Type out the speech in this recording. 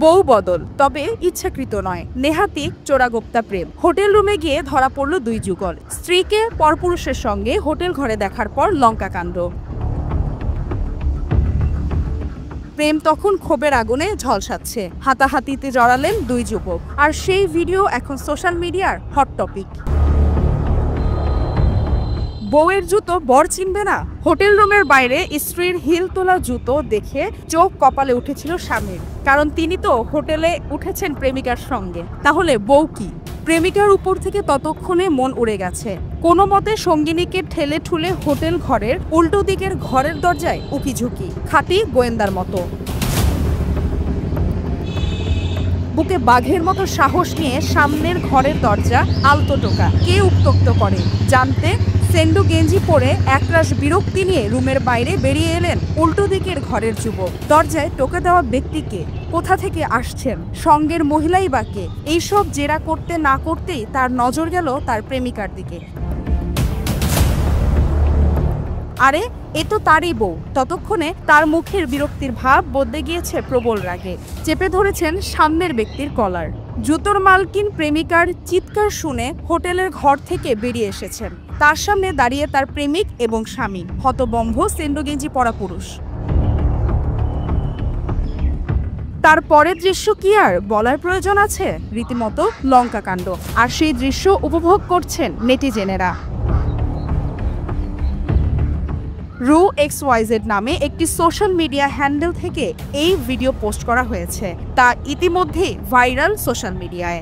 বউ বদল, তবে ইচ্ছাকৃত নয়। নেহাতি চোরাগোপ্তা প্রেম। হোটেল রুমে গিয়ে ধরা পড়ল দুই যুগল। স্ত্রীকে পরপুরুষের সঙ্গে হোটেল ঘরে দেখার পর লঙ্কাকাণ্ড। প্রেম তখন ক্ষোভের আগুনে ঝলসাচ্ছে। হাতাহাতিতে জড়ালেন দুই যুবক, আর সেই ভিডিও এখন সোশ্যাল মিডিয়ার হট টপিক। বউয়ের জুতো বর চিনবে না? হোটেল রুমের বাইরে স্ত্রীর হিল তোলা জুতো দেখে চোখ কপালে উঠেছিল স্বামীর, কারণ তিনি তো হোটেলে উঠেছেন প্রেমিকার সঙ্গে। তাহলে বউ কি? প্রেমিকার উপর থেকে ততক্ষণে মন উড়ে গেছে। কোনো মতে সঙ্গিনীকে ঠেলে ঠুলে হোটেল ঘরের উল্টো দিকের ঘরের দরজায় উকিঝুঁকি, খাঁটি গোয়েন্দার মতো। বুকে বাঘের মতো সাহস নিয়ে সামনের ঘরের দরজা আলতো টোকা। কে উত্ত্যক্ত করে জানতে সেন্ডো গেঞ্জি পরে একরাশ বিরক্তি নিয়ে রুমের বাইরে বেরিয়ে এলেন উল্টো দিকের ঘরের যুবক। দরজায় টোকা দেওয়া ব্যক্তিকে, কোথা থেকে আসছেন, সঙ্গের মহিলাই বা কে? এইসব জেরা করতে না করতেই তার নজর গেল তার প্রেমিকার দিকে। আরে এ তো তারই বউ। ততক্ষণে তার মুখের বিরক্তির ভাব বদলে গিয়েছে প্রবল রাগে। চেপে ধরেছেন সামনের ব্যক্তির কলার। জুতোর মালকিন প্রেমিকার চিৎকার শুনে হোটেলের ঘর থেকে বেরিয়ে এসেছেন। তার সামনে দাঁড়িয়ে তার প্রেমিক এবং স্বামী, হতবম্ব সেন্ডো গেঞ্জি পরা পুরুষ। তার পরের দৃশ্য কি আর বলার প্রয়োজন আছে? রীতিমতো লঙ্কাকাণ্ড। আর সেই দৃশ্য উপভোগ করছেন নেটিজেনেরা। RuXYZ নামে একটি সোশ্যাল মিডিয়া হ্যান্ডেল থেকে এই ভিডিও পোস্ট করা হয়েছে। তা ইতিমধ্যেই ভাইরাল সোশ্যাল মিডিয়ায়।